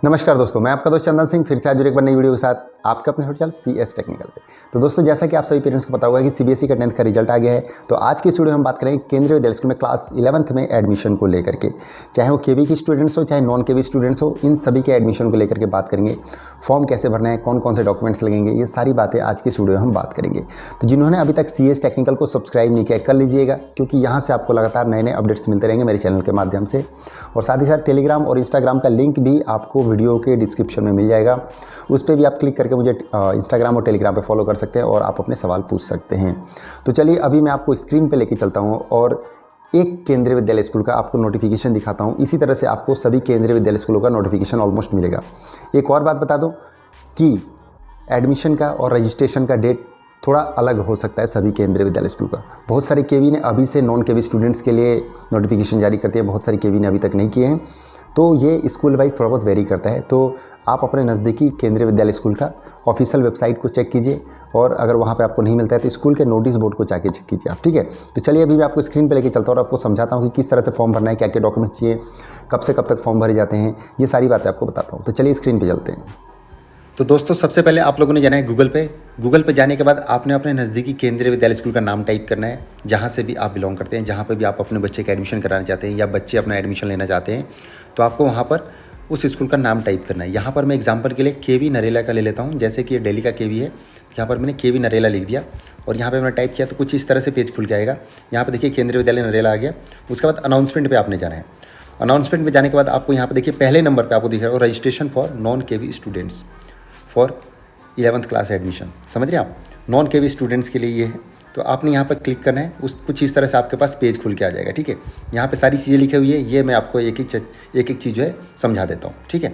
नमस्कार दोस्तों, मैं आपका दोस्त चंदन सिंह फिर से आज एक बार नई वीडियो के साथ आपके अपने यूट्यूब चैनल CS टेक्निकल पे। तो दोस्तों, जैसा कि आप सभी पेरेंट्स को पता होगा कि CBSE का 10th का रिजल्ट आ गया है। तो आज की इस वीडियो में हम बात करेंगे केंद्रीय विद्यालय स्कूल में क्लास 11th में एडमिशन को लेकर के, चाहे वो KV की स्टूडेंट्स हो चाहे नॉन KV स्टूडेंट्स हो, इन सभी के एडमिशन को लेकर के बात करेंगे। फॉर्म कैसे भरना है, कौन कौन से डॉक्यूमेंट्स लगेंगे, ये सारी बातें आज की इस वीडियो में हम बात करेंगे। तो जिन्होंने अभी तक CS टेक्निकल को सब्सक्राइब नहीं किया कर लीजिएगा, क्योंकि यहाँ से आपको लगातार नए नए अपडेट्स मिलते रहेंगे मेरे चैनल के माध्यम से। और साथ ही साथ टेलीग्राम और इंस्टाग्राम का लिंक भी आपको वीडियो के डिस्क्रिप्शन में मिल जाएगा। उस पर भी आप क्लिक करके मुझे इंस्टाग्राम और टेलीग्राम पे फॉलो कर सकते हैं और आप अपने सवाल पूछ सकते हैं। तो चलिए अभी मैं आपको स्क्रीन पे लेके चलता हूँ और एक केंद्रीय विद्यालय स्कूल का आपको नोटिफिकेशन दिखाता हूँ। इसी तरह से आपको सभी केंद्रीय विद्यालय स्कूलों का नोटिफिकेशन ऑलमोस्ट मिलेगा। एक और बात बता दूँ कि एडमिशन का और रजिस्ट्रेशन का डेट थोड़ा अलग हो सकता है सभी केंद्रीय विद्यालय स्कूल का। बहुत सारे KV ने अभी से नॉन KV स्टूडेंट्स के लिए नोटिफिकेशन जारी करते हैं, बहुत सारे KV ने अभी तक नहीं किए हैं। तो ये स्कूल वाइज थोड़ा बहुत वेरी करता है। तो आप अपने नज़दीकी केंद्रीय विद्यालय स्कूल का ऑफिशियल वेबसाइट को चेक कीजिए, और अगर वहाँ पे आपको नहीं मिलता है तो स्कूल के नोटिस बोर्ड को जाके चेक कीजिए आप, ठीक है। तो चलिए अभी मैं आपको स्क्रीन पे लेके चलता हूँ और आपको समझाता हूँ कि किस तरह से फॉर्म भरना है, क्या क्या डॉक्यूमेंट्स चाहिए, कब से कब तक फॉर्म भरे जाते हैं, ये सारी बातें आपको बताता हूँ। तो चलिए स्क्रीन पर चलते हैं। तो दोस्तों, सबसे पहले आप लोगों ने जाना है गूगल पे जाने के बाद आपने अपने नज़दीकी केंद्रीय विद्यालय स्कूल का नाम टाइप करना है, जहाँ से भी आप बिलोंग करते हैं, जहाँ पे भी आप अपने बच्चे का एडमिशन कराना चाहते हैं या बच्चे अपना एडमिशन लेना चाहते हैं, तो आपको वहाँ पर उस स्कूल का नाम टाइप करना है। यहाँ पर मैं एग्जांपल के लिए KV नरेला का ले लेता हूँ। जैसे कि ये दिल्ली का KV है, यहाँ पर मैंने KV नरेला लिख दिया और यहाँ पर मैंने टाइप किया तो कुछ इस तरह से पेज खुल के आएगा। यहाँ पर देखिए केंद्रीय विद्यालय नरेला आ गया। उसके बाद अनाउंसमेंट पर आपने जाना है। अनाउंसमेंट में जाने के बाद आपको यहाँ पर देखिए पहले नंबर पर आपको दिख रहा है registration for non KV students for 11th class admission. समझ रहे हैं आप, नॉन KV स्टूडेंट्स के लिए ये है। तो आपने यहाँ पर क्लिक करना है, उस कुछ इस तरह से आपके पास पेज खुल के आ जाएगा, ठीक है। यहाँ पे सारी चीज़ें लिखी हुई है, ये मैं आपको एक एक चीज़ जो है समझा देता हूँ, ठीक है।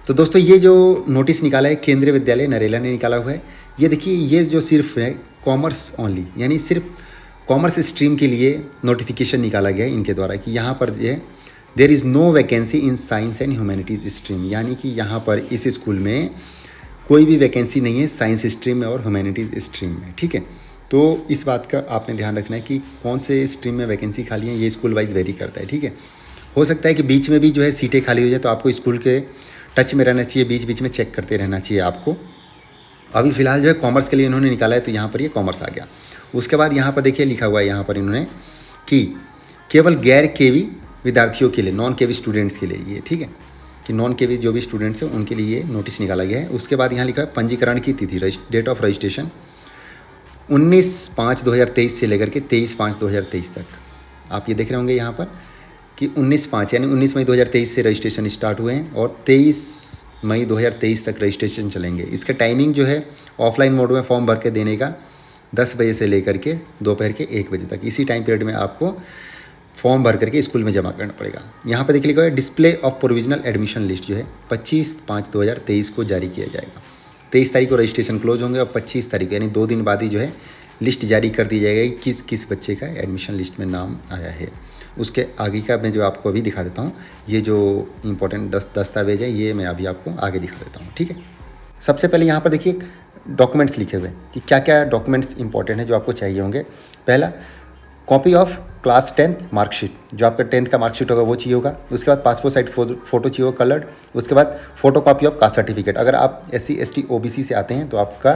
तो दोस्तों, ये जो नोटिस निकाला है केंद्रीय विद्यालय नरेला ने निकाला हुआ है, ये देखिए, ये जो सिर्फ है कॉमर्स ओनली, यानी सिर्फ कॉमर्स स्ट्रीम के लिए नोटिफिकेशन निकाला गया है इनके द्वारा कि यहाँ पर ये there is no vacancy in science and humanities stream, यानी कि यहाँ पर इस स्कूल में कोई भी वैकेंसी नहीं है साइंस स्ट्रीम में और ह्यूमैनिटीज़ स्ट्रीम में, ठीक है। तो इस बात का आपने ध्यान रखना है कि कौन से स्ट्रीम में वैकेंसी खाली है, ये स्कूल वाइज वेरी करता है, ठीक है। हो सकता है कि बीच में भी जो है सीटें खाली हो जाए, तो आपको स्कूल के टच में रहना चाहिए, बीच बीच में चेक करते रहना चाहिए आपको। अभी फ़िलहाल जो है कॉमर्स के लिए इन्होंने निकाला है, तो यहाँ पर ये कॉमर्स आ गया। उसके बाद यहाँ पर देखिए लिखा हुआ है यहाँ पर इन्होंने कि केवल गैर KV विद्यार्थियों के लिए, नॉन KV स्टूडेंट्स के लिए ये, ठीक है, कि नॉन KV जो भी स्टूडेंट्स हैं उनके लिए ये नोटिस निकाला गया है। उसके बाद यहाँ लिखा है पंजीकरण की तिथि, डेट ऑफ रजिस्ट्रेशन 19/5/2023 से लेकर के 23/5/2023 तक। आप ये देख रहे होंगे यहाँ पर कि 19/5 यानी 19 मई 2023 से रजिस्ट्रेशन स्टार्ट हुए हैं और 23 मई 2023 तक रजिस्ट्रेशन चलेंगे। इसका टाइमिंग जो है ऑफलाइन मोड में फॉर्म भर के देने का 10 बजे से लेकर के दोपहर के 1 बजे तक, इसी टाइम पीरियड में आपको फॉर्म भर करके स्कूल में जमा करना पड़ेगा। यहाँ पर देखिए लिखा है display of provisional admission list जो है 25/5/2023 को जारी किया जाएगा। 23 तारीख को रजिस्ट्रेशन क्लोज होंगे और 25 तारीख यानी 2 दिन बाद ही जो है लिस्ट जारी कर दी जाएगी कि किस किस बच्चे का एडमिशन लिस्ट में नाम आया है। उसके आगे का मैं जो आपको अभी दिखा देता हूँ, ये जो इंपॉर्टेंट दस्तावेज है ये मैं अभी आपको आगे दिखा देता हूँ, ठीक है। सबसे पहले यहाँ पर देखिए डॉक्यूमेंट्स लिखे हुए हैं कि क्या क्या डॉक्यूमेंट्स इंपॉर्टेंट है जो आपको चाहिए होंगे। पहला, copy of class 10th marksheet, जो आपका 10th का मार्कशीट होगा वो चाहिए होगा। उसके बाद पासपोर्ट साइज फ़ोटो चाहिए होगा कलर्ड। उसके बाद photo copy of caste certificate, अगर आप SC ST OBC से आते हैं तो आपका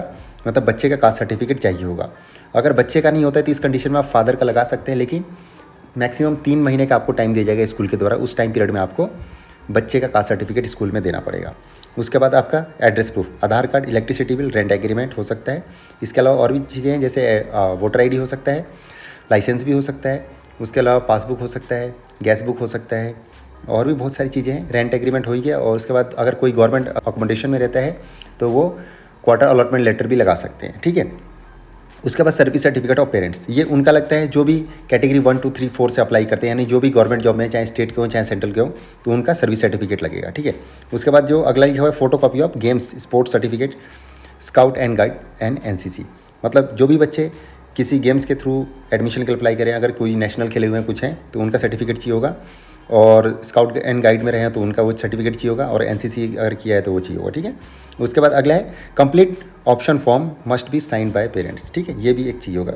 मतलब बच्चे का कास्ट सर्टिफिकेट चाहिए होगा। अगर बच्चे का नहीं होता है तो इस कंडीशन में आप फादर का लगा सकते हैं, लेकिन मैक्सिमम 3 महीने का आपको टाइम दिया जाएगा स्कूल के द्वारा। उस टाइम पीरियड में आपको बच्चे का कास्ट सर्टिफिकेट स्कूल में देना पड़ेगा। उसके बाद आपका address proof, Aadhaar card, electricity bill, rent agreement हो सकता है। इसके अलावा और भी चीज़ें हैं, जैसे वोटर ID हो सकता है, लाइसेंस भी हो सकता है, उसके अलावा पासबुक हो सकता है, गैस बुक हो सकता है, और भी बहुत सारी चीज़ें हैं। रेंट एग्रीमेंट हो गया। और उसके बाद अगर कोई गवर्नमेंट अकोमोडेशन में रहता है तो वो क्वार्टर अलॉटमेंट लेटर भी लगा सकते हैं, ठीक है। उसके बाद सर्विस सर्टिफिकेट ऑफ पेरेंट्स, ये उनका लगता है जो भी कैटेगरी 1 2 3 4 से अप्लाई करते हैं, यानी जो भी गवर्नमेंट जॉब में चाहे स्टेट के हो चाहे सेंट्रल के हो, तो उनका सर्विस सर्टिफिकेट लगेगा, ठीक है। उसके बाद जो अगला लिखा हुआ है photo copy of games sports certificate, scout and guide and NCC, मतलब जो भी बच्चे किसी गेम्स के थ्रू एडमिशन के लिए अप्लाई करें, अगर कोई नेशनल खेले हुए हैं कुछ हैं तो उनका सर्टिफिकेट चाहिए होगा, और स्काउट एंड गाइड में रहे हैं तो उनका वो सर्टिफिकेट चाहिए होगा, और NCC अगर किया है तो वो चाहिए होगा, ठीक है। उसके बाद अगला है complete option form must be signed by parents, ठीक है, ये भी एक चाहिए होगा।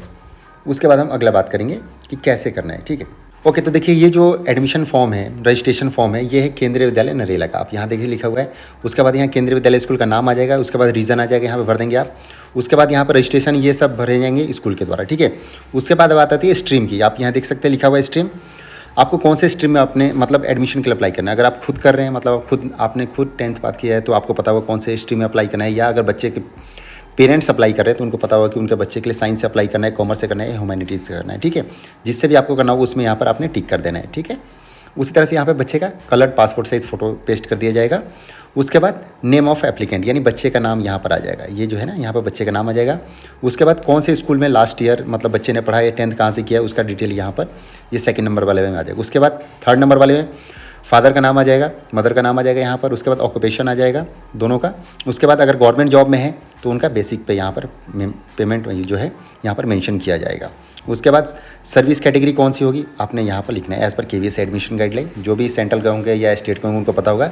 उसके बाद हम अगला बात करेंगे कि कैसे करना है, ठीक है। ओके, तो देखिए ये जो एडमिशन फॉर्म है, रजिस्ट्रेशन फॉर्म है, ये है केंद्रीय विद्यालय नरेला का। आप यहाँ देखिए लिखा हुआ है। उसके बाद यहाँ केंद्रीय विद्यालय स्कूल का नाम आ जाएगा, उसके बाद रीजन आ जाएगा, यहाँ पे भर देंगे आप। उसके बाद यहाँ पर रजिस्ट्रेशन ये सब भरे जाएंगे स्कूल के द्वारा, ठीक है। उसके बाद बात आती है स्ट्रीम की। आप यहाँ देख सकते हैं लिखा हुआ है स्ट्रीम। आपको कौन से स्ट्रीम में अपने मतलब एडमिशन के लिए अप्लाई करना है। अगर आप खुद कर रहे हैं, मतलब आपने खुद 10th पास किया है, तो आपको पता होगा कौन से स्ट्रीम में अप्लाई करना है। या अगर बच्चे के पेरेंट्स अप्लाई कर रहे हैं तो उनको पता होगा कि उनके बच्चे के लिए साइंस से अप्लाई करना है, कॉमर्स से करना है, ह्यूमैनिटीज़ से करना है, ठीक है। जिससे भी आपको करना होगा उसमें यहाँ पर आपने टिक कर देना है, ठीक है। उसी तरह से यहाँ पे बच्चे का coloured passport size photo paste कर दिया जाएगा। उसके बाद नेम ऑफ एप्लीकेंट, यानी बच्चे का नाम यहाँ पर आ जाएगा। ये जो है ना, यहाँ पर बच्चे का नाम आ जाएगा। उसके बाद कौन से स्कूल में लास्ट ईयर मतलब बच्चे ने पढ़ा है, 10th कहाँ से किया है, उसका डिटेल यहाँ पर ये 2nd नंबर वाले में आ जाएगा। उसके बाद 3rd नंबर वाले में फादर का नाम आ जाएगा, मदर का नाम आ जाएगा यहाँ पर। उसके बाद ऑक्यूपेशन आ जाएगा दोनों का। उसके बाद अगर गवर्नमेंट जॉब में है तो उनका बेसिक पे यहाँ पर पेमेंट जो है यहाँ पर मेंशन किया जाएगा। उसके बाद सर्विस कैटेगरी कौन सी होगी आपने यहाँ पर लिखना है as per KVS admission guideline. जो भी सेंट्रल के होंगे या स्टेट के होंगे उनको पता होगा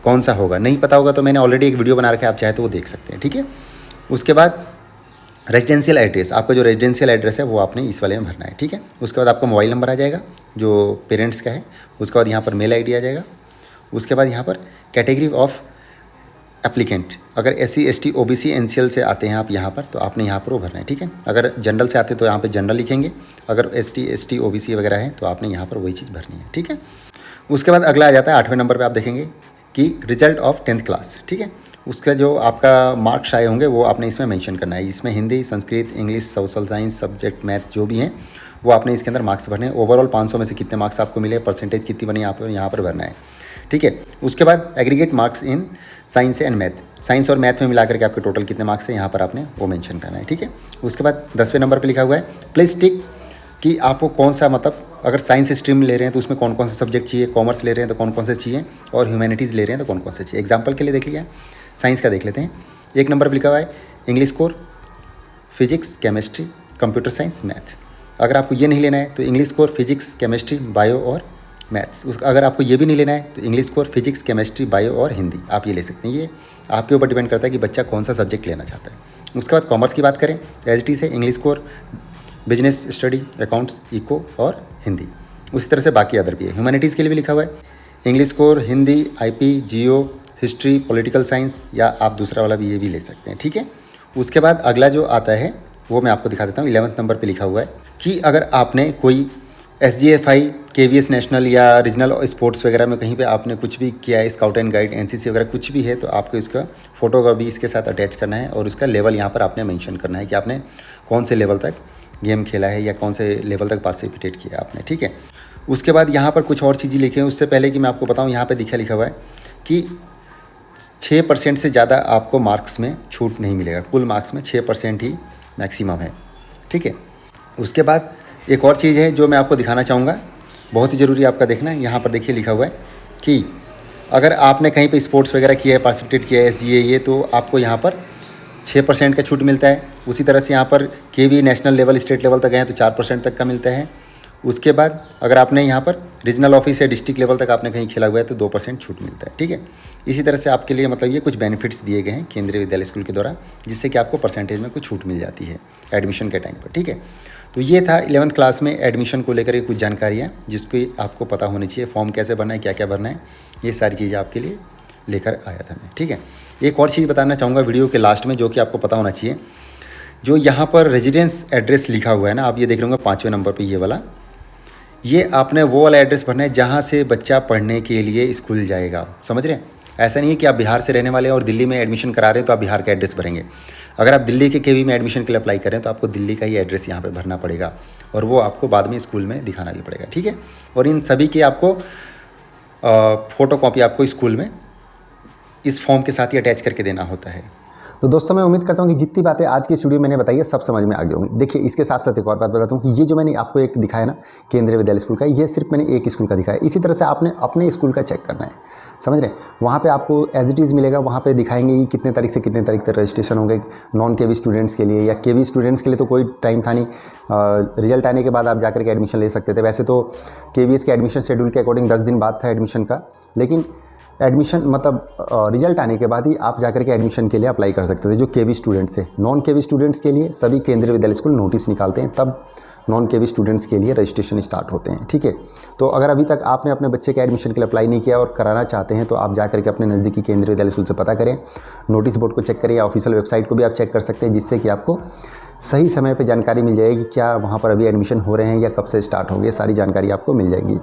कौन सा होगा। नहीं पता होगा तो मैंने ऑलरेडी एक वीडियो बना रखा है, आप चाहे तो वो देख सकते हैं, ठीक है। उसके बाद रेजिडेंशियल एड्रेस, आपका जो रेजिडेंशियल एड्रेस है वो आपने इस वाले में भरना है, ठीक है। उसके बाद आपका मोबाइल नंबर आ जाएगा जो पेरेंट्स का है। उसके बाद यहाँ पर मेल ID आ जाएगा। उसके बाद यहाँ पर कैटेगरी ऑफ एप्लीकेंट, अगर SC ST OBC NCL से आते हैं आप यहाँ पर तो आपने यहाँ पर वो भरना है, ठीक है। अगर जनरल से आते हैं तो यहाँ पर जनरल लिखेंगे। अगर ST ST OBC वगैरह है तो आपने यहाँ पर वही चीज़ भरनी है, ठीक है। उसके बाद अगला आ जाता है 8वें नंबर पर। आप देखेंगे कि रिजल्ट ऑफ 10th क्लास, ठीक है। उसका जो आपका मार्क्स आए होंगे वो आपने इसमें मेंशन करना है। इसमें Hindi, Sanskrit, English, social science subject, math जो भी हैं वो आपने इसके अंदर मार्क्स भरने हैं। ओवरऑल 500 में से कितने मार्क्स आपको मिले, परसेंटेज कितनी बनी, आप यहाँ पर भरना है, ठीक है। उसके बाद aggregate marks in science and math, science और मैथ में मिलाकर के आपके टोटल कितने मार्क्स हैं यहाँ पर आपने वो मेंशन करना है, ठीक है। उसके बाद 10वें नंबर पे लिखा हुआ है प्लीज टिक कि आपको कौन सा मतलब अगर साइंस स्ट्रीम ले रहे हैं तो उसमें कौन कौन से सब्जेक्ट चाहिए, कॉमर्स ले रहे हैं तो कौन कौन से चाहिए, और ह्यूमैनिटीज़ ले रहे हैं तो कौन कौन से चाहिए। एग्जाम्पल के लिए देख लिया, साइंस का देख लेते हैं। 1 नंबर पर लिखा हुआ है English core, physics, chemistry, computer science, math. अगर आपको ये नहीं लेना है तो English core, physics, chemistry, bio और मैथ्स। अगर आपको ये भी नहीं लेना है तो English core, physics, chemistry, bio और हिंदी आप ये ले सकते हैं। ये आपके ऊपर डिपेंड करता है कि बच्चा कौन सा सब्जेक्ट लेना चाहता है। उसके बाद कॉमर्स की बात करें एज इट इज़ है English core, business study, accounts, eco और हिंदी। उसी तरह से बाकी अदर भी है। ह्यूमैनिटीज़ के लिए भी लिखा हुआ है इंग्लिश कोर, हिंदी, IP, जियो, हिस्ट्री, पॉलिटिकल साइंस, या आप दूसरा वाला भी ये भी ले सकते हैं, ठीक है। उसके बाद अगला जो आता है वो मैं आपको दिखा देता हूँ। 11वें नंबर पे लिखा हुआ है कि अगर आपने कोई SGFI, KVS नेशनल या रीजनल स्पोर्ट्स वगैरह में कहीं पे आपने कुछ भी किया है, स्काउट एंड गाइड, NCC वगैरह कुछ भी है, तो आपको इसका फ़ोटो का भी इसके साथ अटैच करना है और उसका लेवल यहाँ पर आपने मेंशन करना है कि आपने कौन से लेवल तक गेम खेला है या कौन से लेवल तक पार्टिसिपेट किया आपने, ठीक है। उसके बाद यहाँ पर कुछ और चीज़ें लिखी हैं। उससे पहले कि मैं आपको बताऊँ, यहाँ पर लिखा हुआ है कि 6% से ज़्यादा आपको मार्क्स में छूट नहीं मिलेगा। कुल मार्क्स में 6% ही मैक्सिमम है, ठीक है। उसके बाद एक और चीज़ है जो मैं आपको दिखाना चाहूँगा, बहुत ही ज़रूरी आपका देखना है। यहाँ पर देखिए लिखा हुआ है कि अगर आपने कहीं पे स्पोर्ट्स वगैरह किया है, पार्टिसिपेट किया है, SGA तो आपको यहाँ पर 6% का छूट मिलता है। उसी तरह से यहाँ पर KV national level, state level तक गए तो 4% तक का मिलता है। उसके बाद अगर आपने यहाँ पर रीजनल ऑफिस या डिस्ट्रिक्ट लेवल तक आपने कहीं खेला हुआ है तो 2% छूट मिलता है, ठीक है। इसी तरह से आपके लिए मतलब ये कुछ बेनिफिट्स दिए गए हैं केंद्रीय विद्यालय स्कूल के द्वारा, जिससे कि आपको परसेंटेज में कुछ छूट मिल जाती है एडमिशन के टाइम पर, ठीक है। तो ये था 11th क्लास में एडमिशन को लेकर के कुछ जानकारियाँ जिसकी आपको पता होनी चाहिए। फॉर्म कैसे भरना है, क्या क्या भरना है, ये सारी चीज़ें आपके लिए लेकर आया था मैं, ठीक है। एक और चीज़ बताना चाहूँगा वीडियो के लास्ट में जो कि आपको पता होना चाहिए। जो यहाँ पर रेजिडेंस एड्रेस लिखा हुआ है ना, आप ये देख रहे होंगे 5वें नंबर पर ये वाला, ये आपने वो वाला एड्रेस भरना है जहाँ से बच्चा पढ़ने के लिए स्कूल जाएगा। समझ रहे हैं? ऐसा नहीं है कि आप बिहार से रहने वाले हैं और दिल्ली में एडमिशन करा रहे हैं तो आप बिहार का एड्रेस भरेंगे। अगर आप दिल्ली के KV में एडमिशन के लिए अप्लाई करें तो आपको दिल्ली का ही एड्रेस यहाँ पे भरना पड़ेगा और वो आपको बाद में स्कूल में दिखाना भी पड़ेगा, ठीक है। और इन सभी के आपको फ़ोटो कॉपी आपको स्कूल में इस फॉर्म के साथ ही अटैच करके देना होता है। तो दोस्तों मैं उम्मीद करता हूँ कि जितनी बातें आज की स्टूडियो मैंने बताई है सब समझ में आ गई होंगी। देखिए इसके साथ साथ एक और बात बताता हूँ कि ये जो मैंने आपको एक दिखाया ना केंद्रीय विद्यालय स्कूल का, ये सिर्फ मैंने एक स्कूल का दिखाया। इसी तरह से आपने अपने स्कूल का चेक करना है, समझ रहे हैं। वहाँ पे आपको एज इट इज़ मिलेगा, वहाँ पे दिखाएंगे कि कितने तारीख से कितने तारीख तक रजिस्ट्रेशन होंगे नॉन KV स्टूडेंट्स के लिए, या KV स्टूडेंट्स के लिए तो कोई टाइम था नहीं, रिजल्ट आने के बाद आप जाकर के एडमिशन ले सकते थे। वैसे तो KVS के एडमिशन शेड्यूल के अकॉर्डिंग 10 दिन बाद था एडमिशन का, लेकिन एडमिशन मतलब रिजल्ट आने के बाद ही आप जाकर के एडमिशन के लिए अप्लाई कर सकते थे जो KV स्टूडेंट्स है। नॉन KV स्टूडेंट्स के लिए सभी केंद्रीय विद्यालय स्कूल नोटिस निकालते हैं, तब नॉन केवी स्टूडेंट्स के लिए रजिस्ट्रेशन स्टार्ट होते हैं। ठीक है, तो अगर अभी तक आपने अपने बच्चे के एडमिशन के लिए अप्लाई नहीं किया और कराना चाहते हैं तो आप जा करके अपने नज़दीकी केंद्रीय विद्यालय स्कूल से पता करें, नोटिस बोर्ड को चेक करें या ऑफिशियल वेबसाइट को भी आप चेक कर सकते हैं, जिससे कि आपको सही समय पे जानकारी मिल जाएगी क्या वहाँ पर अभी एडमिशन हो रहे हैं या कब से स्टार्ट होंगे, सारी जानकारी आपको मिल जाएगी।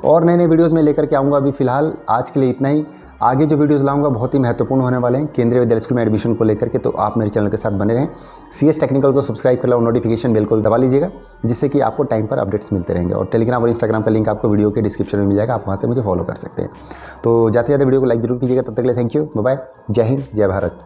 और नए नए वीडियोज़ में लेकर के आऊँगा। अभी फ़िलहाल आज के लिए इतना ही। आगे जो वीडियोज़ लाऊंगा बहुत ही महत्वपूर्ण होने वाले हैं केंद्रीय विद्यालय स्कूल में एडमिशन को लेकर के, तो आप मेरे चैनल के साथ बने रहें। CS टेक्निकल को सब्सक्राइब कर लो, नोटिफिकेशन बेल को दबा लीजिएगा, जिससे कि आपको टाइम पर अपडेट्स मिलते रहेंगे। और टेलीग्राम और इंस्टाग्राम का लिंक आपको वीडियो के डिस्क्रिप्शन में मिल जाएगा, आप वहाँ से मुझे फॉलो कर सकते हैं। तो जाते जाते वीडियो को लाइक जरूर कीजिएगा। तब तक के लिए थैंक यू, बाय बाय, जय हिंद, जय भारत।